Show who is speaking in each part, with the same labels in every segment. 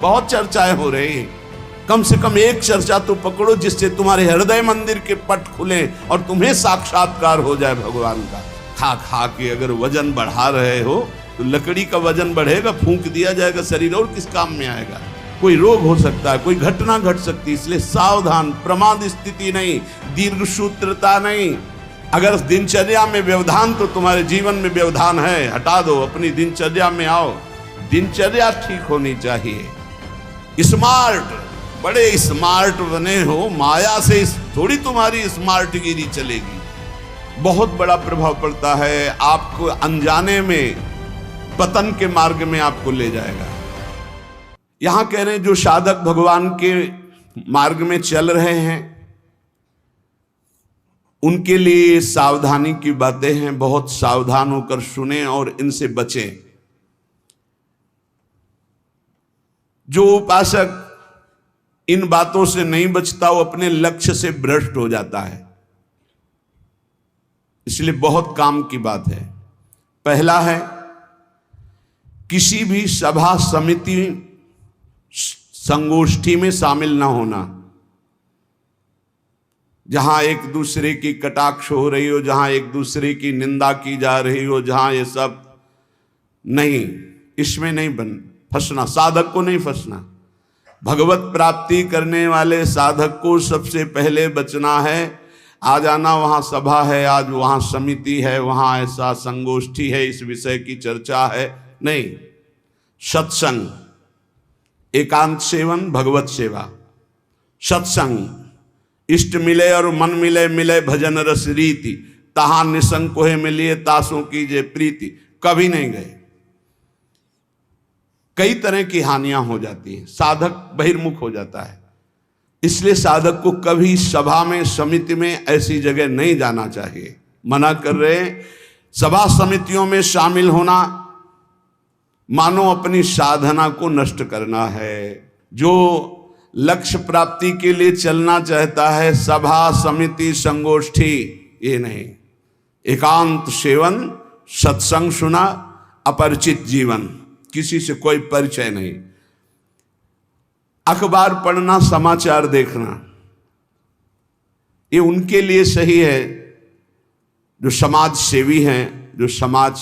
Speaker 1: बहुत चर्चाएं हो रही हैं, कम से कम एक चर्चा तो पकड़ो जिससे तुम्हारे हृदय मंदिर के पट खुले और तुम्हें साक्षात्कार हो जाए भगवान का। खा खा के अगर वजन बढ़ा रहे हो तो लकड़ी का वजन बढ़ेगा, फूंक दिया जाएगा शरीर, और किस काम में आएगा। कोई रोग हो सकता है, कोई घटना घट सकती है, इसलिए सावधान, प्रमाद स्थिति नहीं, दीर्घ सूत्रता नहीं। अगर दिनचर्या में व्यवधान तो तुम्हारे जीवन में व्यवधान है, हटा दो, अपनी दिनचर्या में आओ। दिनचर्या ठीक होनी चाहिए। स्मार्ट, बड़े स्मार्ट बने हो, माया से थोड़ी तुम्हारी स्मार्ट गिरी चलेगी। बहुत बड़ा प्रभाव पड़ता है, आपको अनजाने में पतन के मार्ग में आपको ले जाएगा। यहां कह रहे हैं जो साधक भगवान के मार्ग में चल रहे हैं उनके लिए सावधानी की बातें हैं, बहुत सावधान होकर सुने और इनसे बचें। जो उपासक इन बातों से नहीं बचता वो अपने लक्ष्य से भ्रष्ट हो जाता है, इसलिए बहुत काम की बात है। पहला है किसी भी सभा समिति संगोष्ठी में शामिल ना होना, जहां एक दूसरे की कटाक्ष हो रही हो, जहां एक दूसरे की निंदा की जा रही हो, जहां ये सब नहीं, इसमें नहीं फंसना, साधक को नहीं फंसना। भगवत प्राप्ति करने वाले साधक को सबसे पहले बचना है। आ जाना, वहां सभा है, आज वहां समिति है, वहां ऐसा संगोष्ठी है, इस विषय की चर्चा है, नहीं। सत्संग, एकांत सेवन, भगवत सेवा, सत्संग, इष्ट मिले और मन मिले, मिले भजन रस रीति, तहां निसंग कोहे मिलिए, तासों कीजिए प्रीति। कभी नहीं गए, कई तरह की हानियां हो जाती हैं, साधक बहिर्मुख हो जाता है। इसलिए साधक को कभी सभा में, समिति में, ऐसी जगह नहीं जाना चाहिए। मना कर रहे हैं। सभा समितियों में शामिल होना मानो अपनी साधना को नष्ट करना है। जो लक्ष्य प्राप्ति के लिए चलना चाहता है, सभा समिति संगोष्ठी ये नहीं। एकांत सेवन, सत्संग सुना, अपरिचित जीवन, किसी से कोई परिचय नहीं। अखबार पढ़ना, समाचार देखना, ये उनके लिए सही है जो समाज सेवी हैं, जो समाज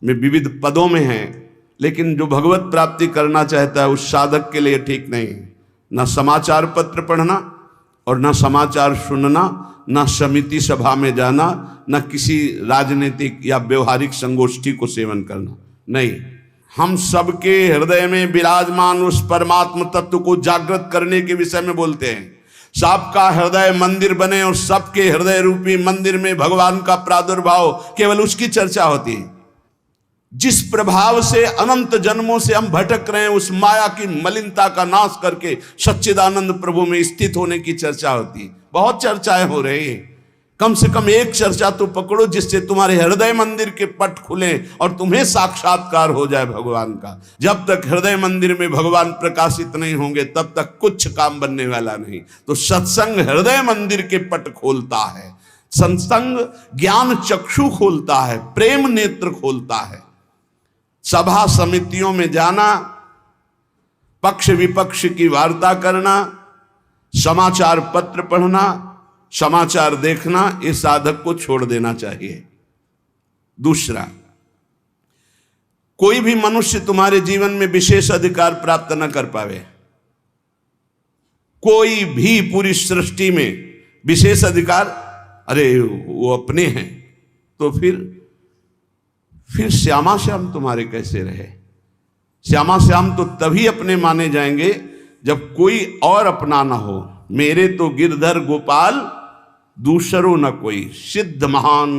Speaker 1: में विविध पदों में हैं, लेकिन जो भगवत प्राप्ति करना चाहता है उस साधक के लिए ठीक नहीं। ना समाचार पत्र पढ़ना और ना समाचार सुनना, ना समिति सभा में जाना, ना किसी राजनीतिक या व्यवहारिक संगोष्ठी को सेवन करना, नहीं। हम सबके हृदय में विराजमान उस परमात्म तत्व को जागृत करने के विषय में बोलते हैं। सबका हृदय मंदिर बने और सबके हृदय रूपी मंदिर में भगवान का प्रादुर्भाव, केवल उसकी चर्चा होती है। जिस प्रभाव से अनंत जन्मों से हम भटक रहे हैं, उस माया की मलिनता का नाश करके सच्चिदानंद प्रभु में स्थित होने की चर्चा होती है। बहुत चर्चाएं हो रही हैं, कम से कम एक चर्चा तो पकड़ो जिससे तुम्हारे हृदय मंदिर के पट खुले और तुम्हें साक्षात्कार हो जाए भगवान का। जब तक हृदय मंदिर में भगवान प्रकाशित नहीं होंगे तब तक कुछ काम बनने वाला नहीं। तो सत्संग हृदय मंदिर के पट खोलता है, सत्संग ज्ञान चक्षु खोलता है, प्रेम नेत्र खोलता है। सभा समितियों में जाना, पक्ष विपक्ष की वार्ता करना, समाचार पत्र पढ़ना, समाचार देखना, इस साधक को छोड़ देना चाहिए। दूसरा, कोई भी मनुष्य तुम्हारे जीवन में विशेष अधिकार प्राप्त न कर पावे। कोई भी पूरी सृष्टि में विशेष अधिकार, अरे वो अपने हैं, तो फिर श्यामा श्याम तुम्हारे कैसे रहे? श्यामा श्याम तो तभी अपने माने जाएंगे जब कोई और अपना ना हो। मेरे तो गिरधर गोपाल दूसरो न कोई, सिद्ध महान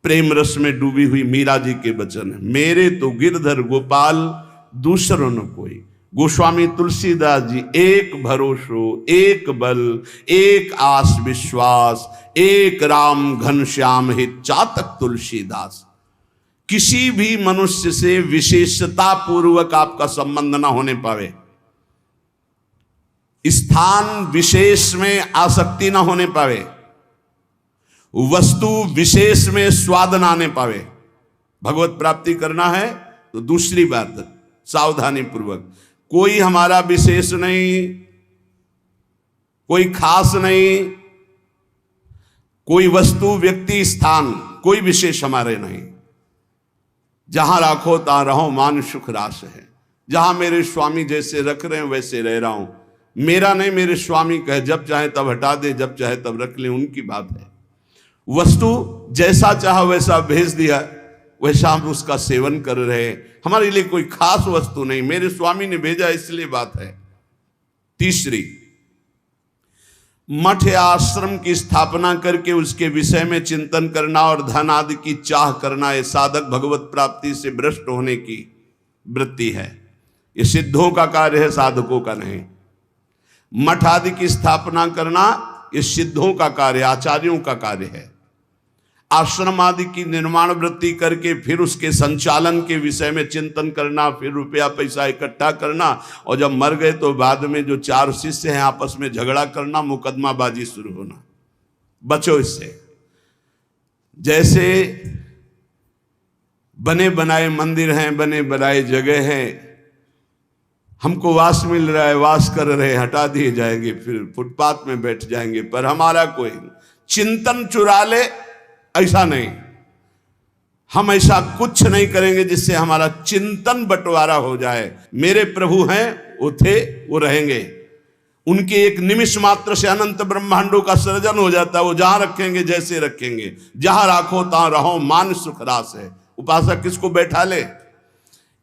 Speaker 1: प्रेम रस में डूबी हुई मीरा जी के वचन है। मेरे तो गिरधर गोपाल दूसरो न कोई। गोस्वामी तुलसीदास जी, एक भरोसो, एक बल, एक आस विश्वास, एक राम घनश्याम हित चातक तुलसीदास। किसी भी मनुष्य से विशेषता पूर्वक आपका संबंध ना होने पावे, स्थान विशेष में आसक्ति ना होने पावे, वस्तु विशेष में स्वाद ना आने पावे। भगवत प्राप्ति करना है तो दूसरी बात सावधानी पूर्वक, कोई हमारा विशेष नहीं, कोई खास नहीं, कोई वस्तु, व्यक्ति, स्थान, कोई विशेष हमारे नहीं। जहां राखो तहां रहो, मान सुख रास है। जहां मेरे स्वामी जैसे रख रहे हैं वैसे रह रहा हूं। मेरा नहीं, मेरे स्वामी कहे जब चाहे तब हटा दे, जब चाहे तब रख ले, उनकी बात है। वस्तु जैसा चाहा वैसा भेज दिया, वैसा हम उसका सेवन कर रहे हैं। हमारे लिए कोई खास वस्तु नहीं, मेरे स्वामी ने भेजा इसलिए बात है। तीसरी, मठ या आश्रम की स्थापना करके उसके विषय में चिंतन करना और धन आदि की चाह करना, यह साधक भगवत प्राप्ति से भ्रष्ट होने की वृत्ति है। ये सिद्धों का कार्य है, साधकों का नहीं। मठ आदि की स्थापना करना ये सिद्धों का कार्य, आचार्यों का कार्य है। आश्रम आदि की निर्माण वृत्ति करके फिर उसके संचालन के विषय में चिंतन करना, फिर रुपया पैसा इकट्ठा करना, और जब मर गए तो बाद में जो 4 शिष्य हैं आपस में झगड़ा करना, मुकदमाबाजी शुरू होना। बचो इससे। जैसे बने बनाए मंदिर हैं, बने बनाए जगह हैं, हमको वास मिल रहा है, वास कर रहे, हटा दिए जाएंगे, फिर फुटपाथ में बैठ जाएंगे, पर हमारा कोई चिंतन चुरा ले, ऐसा नहीं। हम ऐसा कुछ नहीं करेंगे जिससे हमारा चिंतन बंटवारा हो जाए। मेरे प्रभु हैं, वो थे, वो रहेंगे। उनके एक निमिष मात्र से अनंत ब्रह्मांडों का सृजन हो जाता है। वो जहां रखेंगे जैसे रखेंगे। जहां राखो तहां रहो, मान सुख रास है। उपासक किसको बैठा ले?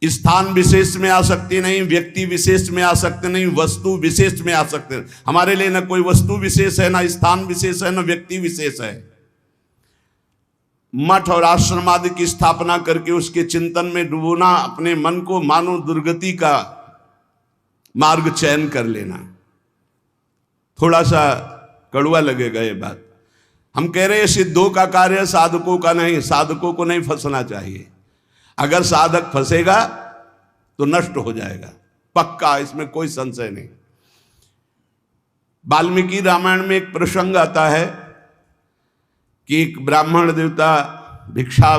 Speaker 1: स्थान विशेष में आ सकती नहीं, व्यक्ति विशेष में आ सकते नहीं, वस्तु विशेष में आ सकते नहीं। हमारे लिए न कोई वस्तु विशेष है, न स्थान विशेष है, न व्यक्ति विशेष है। मठ और आश्रम आदि की स्थापना करके उसके चिंतन में डुबोना, अपने मन को मानो दुर्गति का मार्ग चयन कर लेना। थोड़ा सा कड़वा लगेगा ये बात। हम कह रहे हैं सिद्धों का कार्य, साधकों का नहीं। साधकों को नहीं फंसना चाहिए। अगर साधक फंसेगा तो नष्ट हो जाएगा, पक्का, इसमें कोई संशय नहीं। वाल्मीकि रामायण में एक प्रसंग आता है कि एक ब्राह्मण देवता भिक्षा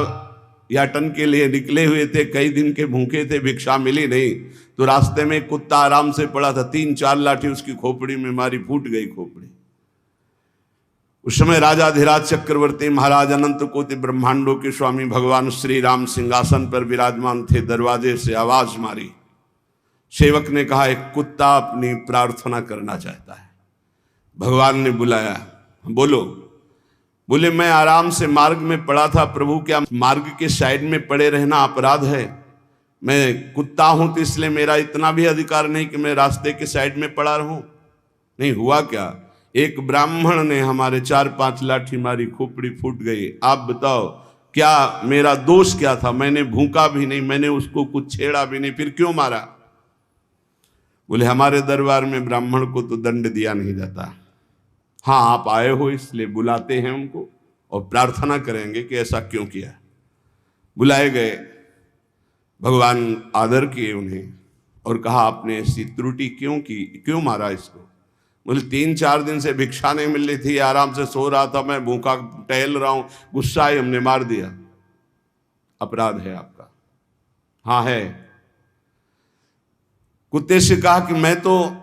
Speaker 1: याटन के लिए निकले हुए थे, कई दिन के भूखे थे, भिक्षा मिली नहीं, तो रास्ते में कुत्ता आराम से पड़ा था, 3-4 लाठी उसकी खोपड़ी में मारी, फूट गई खोपड़ी। उस समय राजाधिराज चक्रवर्ती महाराज अनंत कोटि ब्रह्मांडों के स्वामी भगवान श्री राम सिंहासन पर विराजमान थे। दरवाजे से आवाज मारी, सेवक ने कहा एक कुत्ता अपनी प्रार्थना करना चाहता है। भगवान ने बुलाया, बोलो। बोले मैं आराम से मार्ग में पड़ा था प्रभु, क्या मार्ग के साइड में पड़े रहना अपराध है? मैं कुत्ता हूं तो इसलिए मेरा इतना भी अधिकार नहीं कि मैं रास्ते के साइड में पड़ा रहूं। नहीं हुआ क्या, एक ब्राह्मण ने हमारे 4-5 लाठी मारी, खोपड़ी फूट गई। आप बताओ क्या मेरा दोष क्या था? मैंने भूखा भी नहीं, मैंने उसको कुछ छेड़ा भी नहीं, फिर क्यों मारा? बोले हमारे दरबार में ब्राह्मण को तो दंड दिया नहीं जाता। हाँ आप आए हो इसलिए बुलाते हैं उनको और प्रार्थना करेंगे कि ऐसा क्यों किया। बुलाए गए, भगवान आदर किए उन्हें और कहा आपने ऐसी त्रुटि क्यों की, क्यों मारा इसको? बोले 3-4 दिन से भिक्षा नहीं मिल रही थी, आराम से सो रहा था, मैं भूखा टहल रहा हूं, गुस्सा आई, हमने मार दिया। अपराध है आपका? हाँ है। कुत्ते से कहा कि मैं तो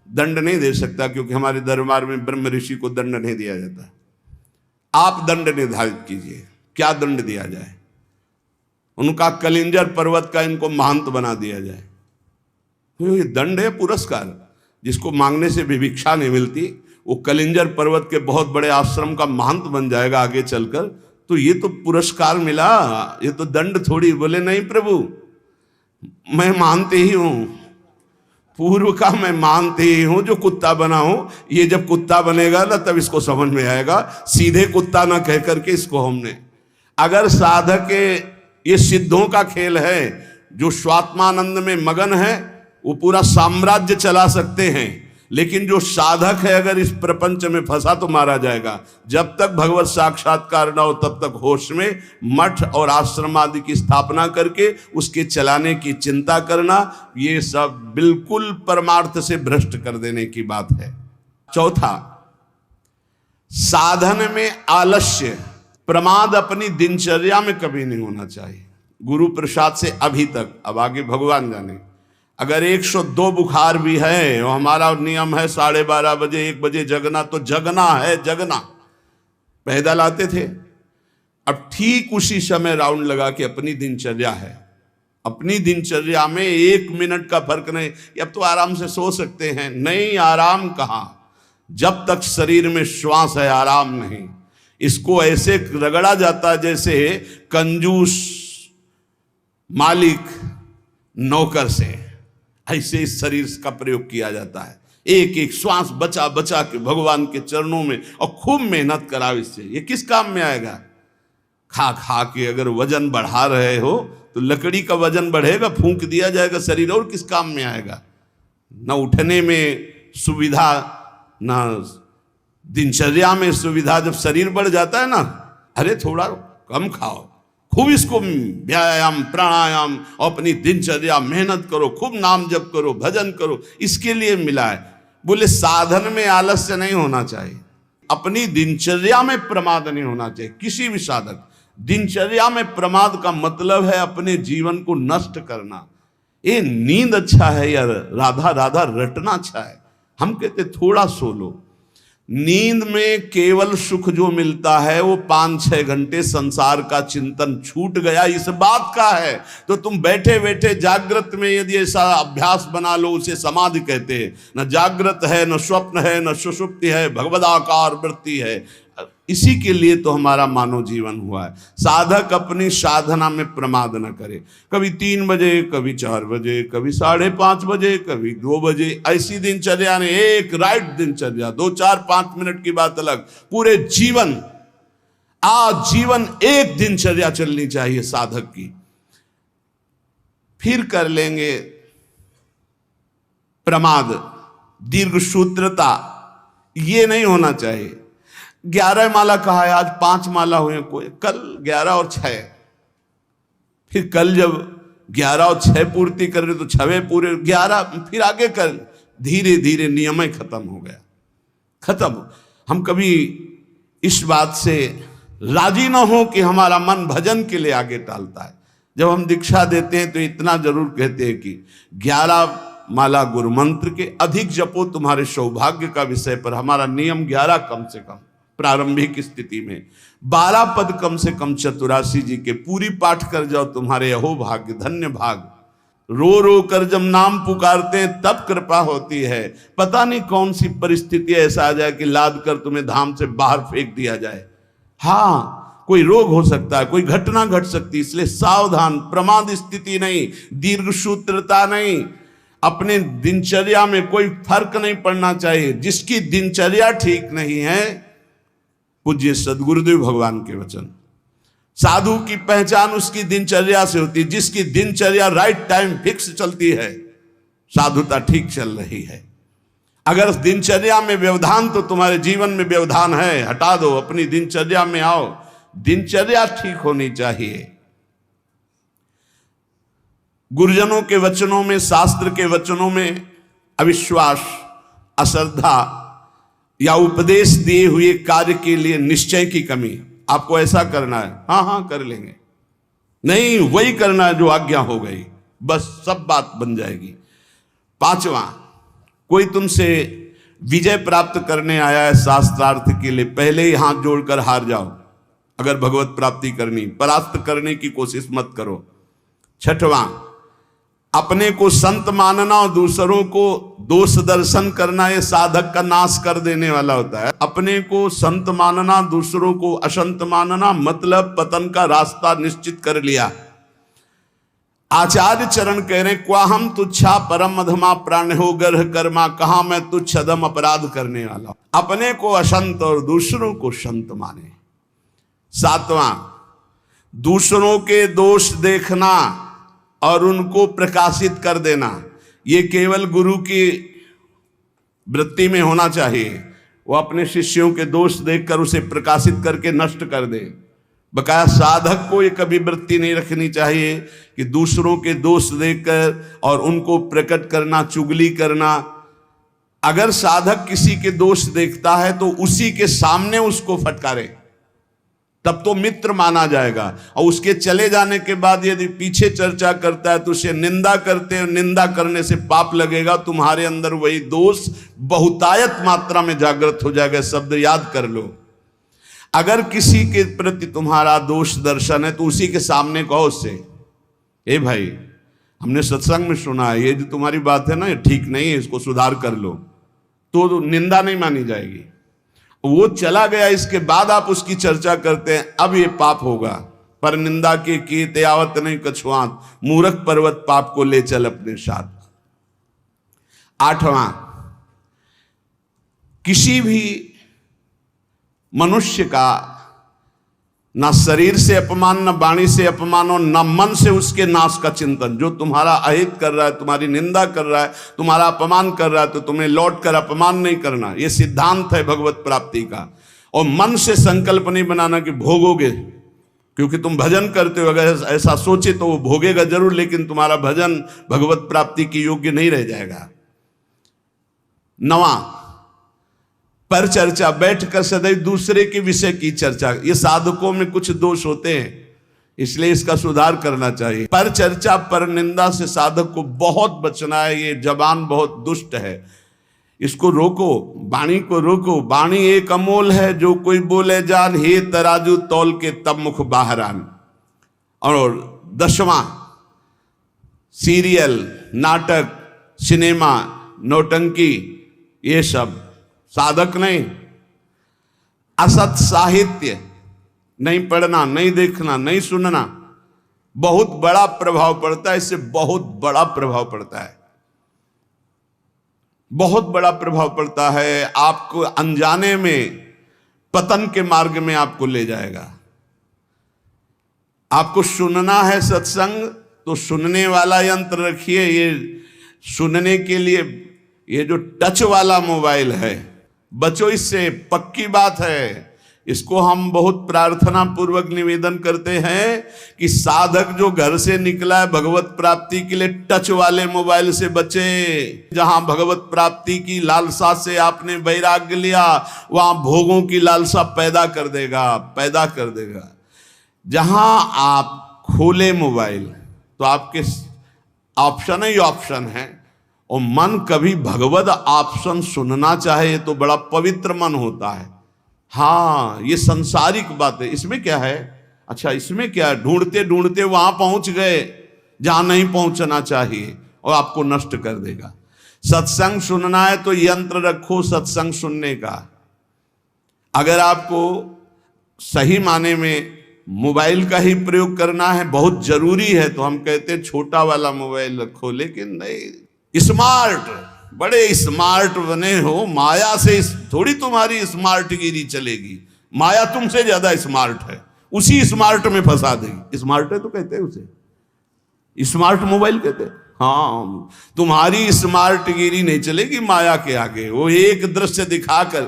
Speaker 1: दंड नहीं दे सकता क्योंकि हमारे दरबार में ब्रह्म ऋषि को दंड नहीं दिया जाता, आप दंड निर्धारित कीजिए, क्या दंड दिया जाए? उनका कलिंजर पर्वत का इनको महंत बना दिया जाए। तो ये दंड है, पुरस्कार। जिसको मांगने से भी भिक्षा नहीं मिलती, वो कलिंजर पर्वत के बहुत बड़े आश्रम का महंत बन जाएगा आगे चलकर, तो ये तो पुरस्कार मिला, ये तो दंड थोड़ी। बोले नहीं प्रभु, मैं मानते ही हूं, पूर्व का मैं मानते ही हूं, जो कुत्ता बना हूं, ये जब कुत्ता बनेगा ना तब इसको समझ में आएगा। सीधे कुत्ता ना कह करके इसको हमने, अगर साधक ये सिद्धों का खेल है, जो स्वात्मानंद में मगन है वो पूरा साम्राज्य चला सकते हैं, लेकिन जो साधक है अगर इस प्रपंच में फंसा तो मारा जाएगा। जब तक भगवत साक्षात्कार न हो तब तक होश में मठ और आश्रम आदि की स्थापना करके उसके चलाने की चिंता करना, ये सब बिल्कुल परमार्थ से भ्रष्ट कर देने की बात है। चौथा, साधन में आलस्य, प्रमाद अपनी दिनचर्या में कभी नहीं होना चाहिए। गुरु प्रसाद से अभी तक, अब आगे भगवान जाने, अगर 102 बुखार भी है और हमारा नियम है 12:30 बजे 1 बजे जगना, तो जगना है, जगना। पैदल आते थे, अब ठीक उसी समय राउंड लगा के अपनी दिनचर्या है, अपनी दिनचर्या में 1 मिनट का फर्क नहीं। अब तो आराम से सो सकते हैं, नहीं, आराम कहाँ, जब तक शरीर में श्वास है आराम नहीं। इसको ऐसे रगड़ा जाता है जैसे कंजूस मालिक नौकर से, ऐसे इस शरीर का प्रयोग किया जाता है। एक एक श्वास बचा बचा के भगवान के चरणों में, और खूब मेहनत कराओ इससे। ये किस काम में आएगा? खा खा के अगर वजन बढ़ा रहे हो तो लकड़ी का वजन बढ़ेगा, फूंक दिया जाएगा शरीर, और किस काम में आएगा? न उठने में सुविधा, न दिनचर्या में सुविधा। जब शरीर बढ़ जाता है ना, अरे थोड़ा कम खाओ, खूब इसको व्यायाम प्राणायाम और अपनी दिनचर्या मेहनत करो, खूब नाम जप करो, भजन करो, इसके लिए मिला है। बोले साधन में आलस्य नहीं होना चाहिए, अपनी दिनचर्या में प्रमाद नहीं होना चाहिए। किसी भी साधक दिनचर्या में प्रमाद का मतलब है अपने जीवन को नष्ट करना। ये नींद अच्छा है या राधा राधा रटना अच्छा है? हम कहते थोड़ा सो लो। नींद में केवल सुख जो मिलता है वो 5-6 घंटे संसार का चिंतन छूट गया, इस बात का है। तो तुम बैठे बैठे जागृत में यदि ऐसा अभ्यास बना लो, उसे समाधि कहते हैं। न जागृत है, न स्वप्न है, न सुषुप्ति है, भगवदाकार वृत्ति है। इसी के लिए तो हमारा मानव जीवन हुआ है। साधक अपनी साधना में प्रमाद न करे। कभी 3 बजे, कभी 4 बजे, कभी 5:30 बजे, कभी 2 बजे, ऐसी दिनचर्या ने, एक राइट दिनचर्या, 2-4-5 मिनट की बात अलग, पूरे जीवन, आजीवन एक दिनचर्या चलनी चाहिए साधक की। फिर कर लेंगे प्रमाद, दीर्घ सूत्रता, ये नहीं होना चाहिए। 11 माला कहा है, आज 5 माला हुए, कोई कल 11 और 6, फिर कल जब 11 और 6 पूर्ति कर रहे तो 6 पूरे, 11 फिर आगे कर। धीरे धीरे नियम ही खत्म हो गया, खत्म। हम कभी इस बात से राजी ना हो कि हमारा मन भजन के लिए आगे टालता है। जब हम दीक्षा देते हैं तो इतना जरूर कहते हैं कि 11 माला गुरु मंत्र के अधिक जपो तुम्हारे सौभाग्य का विषय पर। हमारा नियम 11 कम से कम प्रारंभिक स्थिति में, 12 पद कम से कम चतुरासी जी के पूरी पाठ कर जाओ, तुम्हारे अहो भाग्य, धन्य भाग। रो रो कर जब नाम पुकारते हैं तब कृपा होती है। पता नहीं कौन सी परिस्थिति ऐसा आ जाए कि लाद कर तुम्हें धाम से बाहर फेंक दिया जाए। हाँ, कोई रोग हो सकता है, कोई घटना घट सकती है, इसलिए सावधान। प्रमाद स्थिति नहीं, दीर्घ सूत्रता नहीं, अपने दिनचर्या में कोई फर्क नहीं पड़ना चाहिए। जिसकी दिनचर्या ठीक नहीं है, पूज्य सदगुरुदेव भगवान के वचन, साधु की पहचान उसकी दिनचर्या से होती है। जिसकी दिनचर्या राइट टाइम फिक्स चलती है, साधुता ठीक चल रही है। अगर दिनचर्या में व्यवधान, तो तुम्हारे जीवन में व्यवधान है, हटा दो, अपनी दिनचर्या में आओ। दिनचर्या ठीक होनी चाहिए। गुरुजनों के वचनों में, शास्त्र के वचनों में अविश्वास, अश्रद्धा या उपदेश दिए हुए कार्य के लिए निश्चय की कमी। आपको ऐसा करना है, हाँ हाँ कर लेंगे, नहीं वही करना है जो आज्ञा हो गई, बस सब बात बन जाएगी। 5वां, कोई तुमसे विजय प्राप्त करने आया है शास्त्रार्थ के लिए, पहले ही हाथ जोड़कर हार जाओ। अगर भगवत प्राप्ति करनी, परास्त करने की कोशिश मत करो। 6वां, अपने को संत मानना और दूसरों को दोष दर्शन करना, ये साधक का नाश कर देने वाला होता है। अपने को संत मानना, दूसरों को असंत मानना, मतलब पतन का रास्ता निश्चित कर लिया। आचार्य चरण कह रहे, क्वाहम तुच्छा परम अधमा प्राण हो गर्ह कर्मा, कहा मैं तुच्छ अधम अपराध करने वाला। अपने को असंत और दूसरों को संत माने। 7वां, दूसरों के दोष देखना और उनको प्रकाशित कर देना, ये केवल गुरु की वृत्ति में होना चाहिए। वो अपने शिष्यों के दोष देखकर उसे प्रकाशित करके नष्ट कर दे। बकाया साधक को ये कभी वृत्ति नहीं रखनी चाहिए कि दूसरों के दोष देखकर और उनको प्रकट करना, चुगली करना। अगर साधक किसी के दोष देखता है तो उसी के सामने उसको फटकारे, तब तो मित्र माना जाएगा। और उसके चले जाने के बाद यदि पीछे चर्चा करता है तो उसे निंदा करते हो, निंदा करने से पाप लगेगा, तुम्हारे अंदर वही दोष बहुतायत मात्रा में जागृत हो जाएगा। शब्द याद कर लो। अगर किसी के प्रति तुम्हारा दोष दर्शन है तो उसी के सामने कहो उससे, ए भाई हमने सत्संग में सुना है ये जो तुम्हारी बात है ना ये ठीक नहीं है, इसको सुधार कर लो, तो निंदा नहीं मानी जाएगी। वो चला गया, इसके बाद आप उसकी चर्चा करते हैं, अब ये पाप होगा। पर निंदा के कीते आवत नहीं कछुआत, मूर्ख पर्वत पाप को ले चल अपने साथ। 8वां, किसी भी मनुष्य का ना शरीर से अपमान, न वाणी से अपमान और न मन से उसके नाश का चिंतन। जो तुम्हारा अहित कर रहा है, तुम्हारी निंदा कर रहा है, तुम्हारा अपमान कर रहा है, तो तुम्हें लौट कर अपमान नहीं करना। यह सिद्धांत है भगवत प्राप्ति का। और मन से संकल्प नहीं बनाना कि भोगोगे, क्योंकि तुम भजन करते हो। अगर ऐसा सोचे तो वो भोगेगा जरूर, लेकिन तुम्हारा भजन भगवत प्राप्ति के योग्य नहीं रह जाएगा। 9वां, पर चर्चा, बैठकर सदैव दूसरे के विषय की चर्चा। ये साधकों में कुछ दोष होते हैं, इसलिए इसका सुधार करना चाहिए। पर चर्चा, पर निंदा से साधक को बहुत बचना है। ये जबान बहुत दुष्ट है, इसको रोको, वाणी को रोको। वाणी एक अमोल है, जो कोई बोले जान, हे तराजू तौल के तब मुख बाहर आन। और 10वां, सीरियल, नाटक, सिनेमा, नौटंकी, ये सब साधक नहीं। असत साहित्य नहीं पढ़ना, नहीं देखना, नहीं सुनना, बहुत बड़ा प्रभाव पड़ता है। इससे बहुत बड़ा प्रभाव पड़ता है, बहुत बड़ा प्रभाव पड़ता है। आपको अनजाने में पतन के मार्ग में आपको ले जाएगा। आपको सुनना है सत्संग तो सुनने वाला यंत्र रखिए। ये सुनने के लिए ये जो टच वाला मोबाइल है, बचो इससे, पक्की बात है। इसको हम बहुत प्रार्थना पूर्वक निवेदन करते हैं कि साधक जो घर से निकला है भगवत प्राप्ति के लिए, टच वाले मोबाइल से बचे। जहां भगवत प्राप्ति की लालसा से आपने वैराग्य लिया, वहां भोगों की लालसा पैदा कर देगा। जहां आप खोले मोबाइल तो आपके ऑप्शन ही ऑप्शन है, और मन कभी भगवत ऑप्शन सुनना चाहे तो बड़ा पवित्र मन होता है। हाँ, ये संसारिक बात है। इसमें क्या है? अच्छा, इसमें क्या है? ढूंढते ढूंढते वहां पहुंच गए जहां नहीं पहुंचना चाहिए, और आपको नष्ट कर देगा। सत्संग सुनना है तो यंत्र रखो सत्संग सुनने का। अगर आपको सही माने में मोबाइल का ही प्रयोग करना है, बहुत जरूरी है, तो हम कहते हैं छोटा वाला मोबाइल रखो। लेकिन नहीं, स्मार्ट, बड़े स्मार्ट बने हो, माया से थोड़ी तुम्हारी स्मार्टगिरी चलेगी। माया तुमसे ज्यादा स्मार्ट है, उसी स्मार्ट में फंसा देगी। स्मार्ट है तो कहते हैं उसे, स्मार्ट मोबाइल कहते हैं। हाँ, तुम्हारी स्मार्टगिरी नहीं चलेगी माया के आगे। वो एक दृश्य दिखाकर,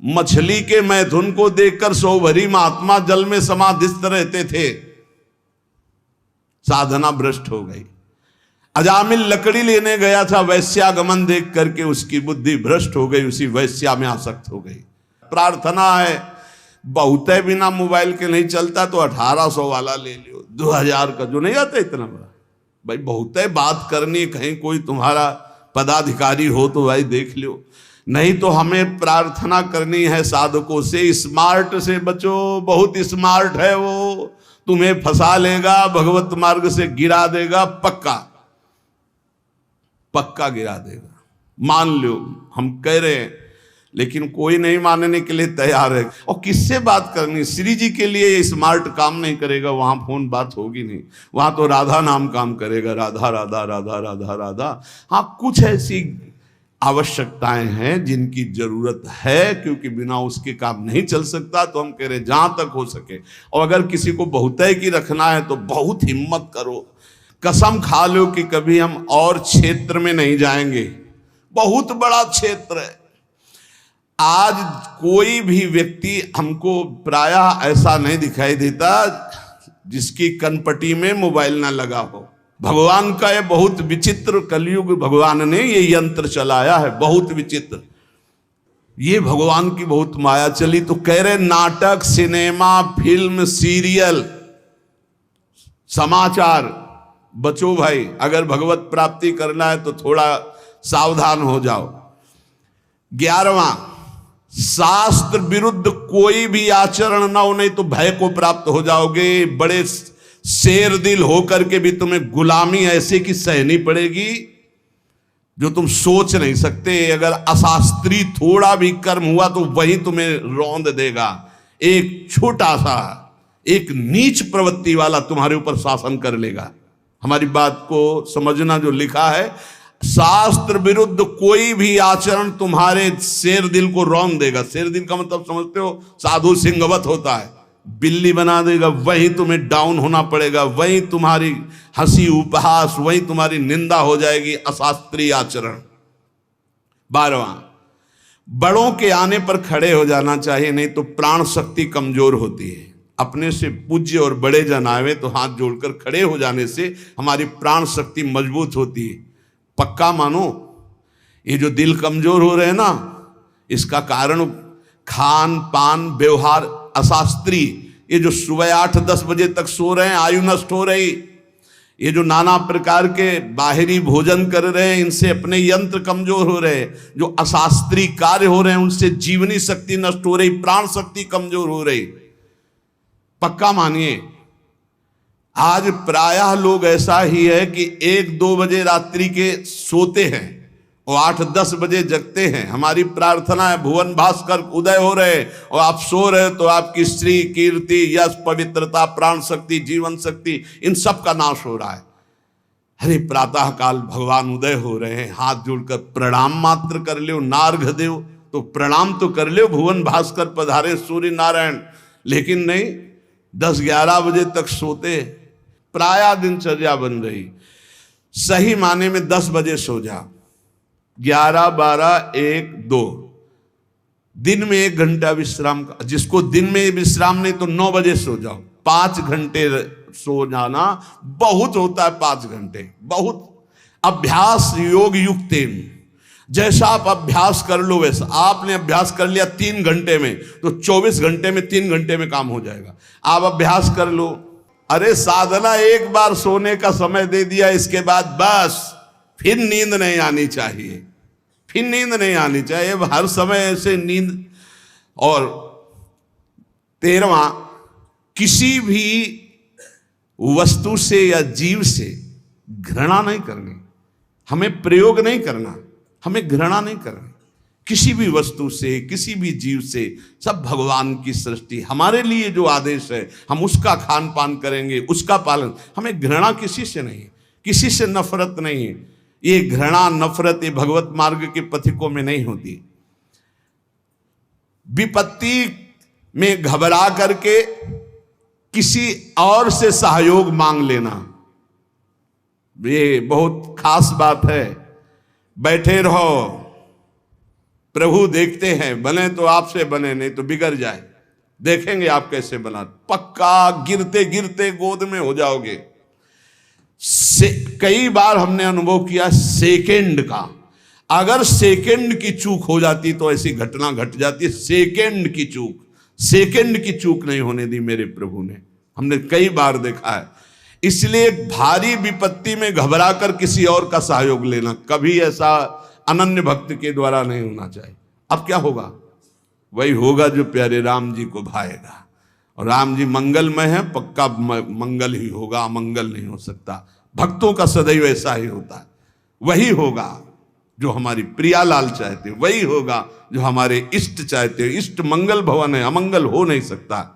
Speaker 1: मछली के मैथुन को देखकर सौ भरी महात्मा जल में समाधिस्थ रहते थे, साधना भ्रष्ट हो गई। अजामिल लकड़ी लेने गया था, वैश्यागमन देख करके उसकी बुद्धि भ्रष्ट हो गई, उसी वैश्या में आसक्त हो गई। प्रार्थना है, बहुत है, बिना मोबाइल के नहीं चलता तो 1800 वाला ले लियो, 2000 का जो नहीं आता इतना बड़ा। भाई बहुत है, बात करनी, कहीं कोई तुम्हारा पदाधिकारी हो तो भाई देख लियो। नहीं तो हमें प्रार्थना करनी है साधकों से, स्मार्ट से बचो। बहुत स्मार्ट है वो, तुम्हें फंसा लेगा, भगवत मार्ग से गिरा देगा, पक्का गिरा देगा। मान लो हम कह रहे हैं, लेकिन कोई नहीं मानने के लिए तैयार है। और किससे बात करनी? श्री जी के लिए ये स्मार्ट काम नहीं करेगा, वहां फोन बात होगी नहीं, वहां तो राधा नाम काम करेगा, राधा राधा राधा राधा राधा। हाँ, कुछ ऐसी आवश्यकताएं हैं जिनकी जरूरत है, क्योंकि बिना उसके काम नहीं चल सकता। तो हम कह रहे हैं जहां तक हो सके। और अगर किसी को बहुतय की रखना है तो बहुत हिम्मत करो, कसम खा लो कि कभी हम और क्षेत्र में नहीं जाएंगे। बहुत बड़ा क्षेत्र है। आज कोई भी व्यक्ति हमको प्रायः ऐसा नहीं दिखाई देता जिसकी कनपटी में मोबाइल ना लगा हो। भगवान का ये बहुत विचित्र कलयुग, भगवान ने ये यंत्र चलाया है, बहुत विचित्र। ये भगवान की बहुत माया चली। तो कह रहे नाटक, सिनेमा, फिल्म, सीरियल, समाचार, बचो भाई। अगर भगवत प्राप्ति करना है तो थोड़ा सावधान हो जाओ। 11वां, शास्त्र विरुद्ध कोई भी आचरण ना हो, नहीं तो भय को प्राप्त हो जाओगे। बड़े शेर दिल होकर के भी तुम्हें गुलामी ऐसे की सहनी पड़ेगी जो तुम सोच नहीं सकते। अगर अशास्त्रीय थोड़ा भी कर्म हुआ तो वही तुम्हें रौंद देगा। एक छोटा सा, एक नीच प्रवृत्ति वाला तुम्हारे ऊपर शासन कर लेगा। हमारी बात को समझना, जो लिखा है, शास्त्र विरुद्ध कोई भी आचरण तुम्हारे शेर दिल को रौंद देगा। शेर दिल का मतलब समझते हो, साधु सिंहवत होता है, बिल्ली बना देगा। वही तुम्हें डाउन होना पड़ेगा, वही तुम्हारी हंसी उपहास, वही तुम्हारी निंदा हो जाएगी, अशास्त्रीय आचरण। 12वां, बड़ों के आने पर खड़े हो जाना चाहिए, नहीं तो प्राण शक्ति कमजोर होती है। अपने से पूज्य और बड़े जन आवे तो हाथ जोड़कर खड़े हो जाने से हमारी प्राण शक्ति मजबूत होती है। पक्का मानो, ये जो दिल कमजोर हो रहे हैं ना, इसका कारण खान पान व्यवहार अशास्त्रीय, ये जो सुबह 8-10 बजे तक सो रहे हैं, आयु नष्ट हो रही, ये जो नाना प्रकार के बाहरी भोजन कर रहे हैं, इनसे अपने यंत्र कमजोर हो रहे हैं। जो अशास्त्रीय कार्य हो रहे हैं उनसे जीवनी शक्ति नष्ट हो रही, प्राण शक्ति कमजोर हो रही। पक्का मानिए, आज प्रायः लोग ऐसा ही है कि 1-2 बजे रात्रि के सोते हैं और 8-10 बजे जगते हैं। हमारी प्रार्थना है भुवन भास्कर उदय हो रहे और आप सो रहे, तो आपकी श्री, कीर्ति, यश, पवित्रता, प्राण शक्ति, जीवन शक्ति, इन सब का नाश हो रहा है। अरे प्रातः काल भगवान उदय हो रहे हैं, हाथ जोड़कर प्रणाम मात्र कर लो, नार्घ देव तो प्रणाम तो कर लो, भुवन भास्कर पधारे सूर्य नारायण। लेकिन नहीं, 10-11 बजे तक सोते। प्रायः दिनचर्या बन रही। सही माने में 10 बजे सो जाओ, 11, 12, 1, 2, दिन में 1 घंटा विश्राम का। जिसको दिन में विश्राम नहीं तो 9 बजे सो जाओ। 5 घंटे सो जाना बहुत होता है, 5 घंटे बहुत। अभ्यास योग युक्तेन, जैसा आप अभ्यास कर लो वैसा। आपने अभ्यास कर लिया 3 घंटे में, तो 24 घंटे में 3 घंटे में काम हो जाएगा। आप अभ्यास कर लो। अरे साधना एक बार सोने का समय दे दिया, इसके बाद बस फिर नींद नहीं आनी चाहिए, फिर नींद नहीं आनी चाहिए हर समय ऐसे नींद। और 13वां, किसी भी वस्तु से या जीव से घृणा नहीं करनी। हमें प्रयोग नहीं करना, हमें घृणा नहीं करनी किसी भी वस्तु से, किसी भी जीव से। सब भगवान की सृष्टि, हमारे लिए जो आदेश है हम उसका खान पान करेंगे, उसका पालन। हमें घृणा किसी से नहीं, किसी से नफरत नहीं। ये घृणा नफरत ये भगवत मार्ग के पथिकों में नहीं होती। विपत्ति में घबरा करके किसी और से सहयोग मांग लेना, ये बहुत खास बात है। बैठे रहो, प्रभु देखते हैं, बने तो आपसे बने, नहीं तो बिगड़ जाए, देखेंगे आप कैसे बना। पक्का गिरते गिरते गोद में हो जाओगे। कई बार हमने अनुभव किया सेकंड का, अगर सेकंड की चूक हो जाती तो ऐसी घटना घट जाती है। सेकंड की चूक नहीं होने दी मेरे प्रभु ने, हमने कई बार देखा है। इसलिए भारी विपत्ति में घबरा कर किसी और का सहयोग लेना कभी ऐसा अनन्य भक्त के द्वारा नहीं होना चाहिए। अब क्या होगा? वही होगा जो प्यारे राम जी को भाएगा। और राम जी मंगलमय है, पक्का मंगल ही होगा, अमंगल नहीं हो सकता। भक्तों का सदैव ऐसा ही होता है। वही होगा जो हमारी प्रियालाल चाहते, वही होगा जो हमारे इष्ट चाहते। इष्ट मंगल भवन है, अमंगल हो नहीं सकता।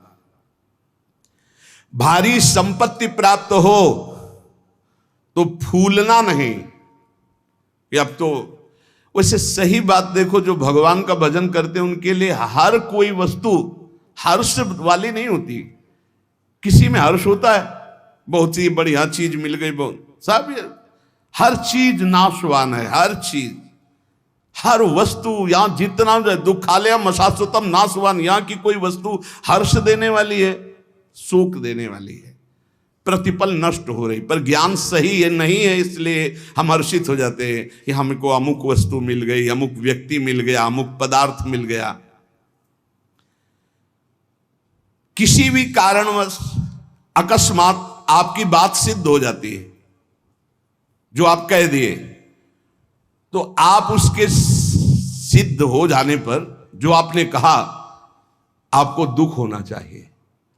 Speaker 1: भारी संपत्ति प्राप्त हो तो फूलना नहीं। अब तो वैसे सही बात देखो, जो भगवान का भजन करते हैं उनके लिए हर कोई वस्तु हर्ष वाली नहीं होती। किसी में हर्ष होता है, बहुत सी बढ़िया चीज मिल गई, बहुत सब, हर चीज नाशवान है। हर चीज, हर वस्तु, यहां जितना दुखालयम शाश्वतम नाशवान, यहां की कोई वस्तु हर्ष देने वाली है, सुख देने वाली है। प्रतिपल नष्ट हो रही, पर ज्ञान सही है नहीं है, इसलिए हम हर्षित हो जाते हैं कि हमको अमुक वस्तु मिल गई, अमुक व्यक्ति मिल गया, अमुक पदार्थ मिल गया। किसी भी कारणवश अकस्मात आपकी बात सिद्ध हो जाती है, जो आप कह दिए, तो आप उसके सिद्ध हो जाने पर जो आपने कहा, आपको दुख होना चाहिए।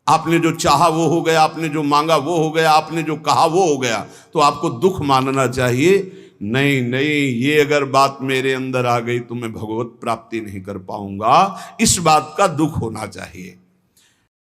Speaker 1: आपने जो चाहा वो हो गया, आपने जो मांगा वो हो गया, आपने जो कहा वो हो गया, तो आपको दुख मानना चाहिए। नहीं नहीं, ये अगर बात मेरे अंदर आ गई तो मैं भगवत प्राप्ति नहीं कर पाऊंगा, इस बात का दुख होना चाहिए।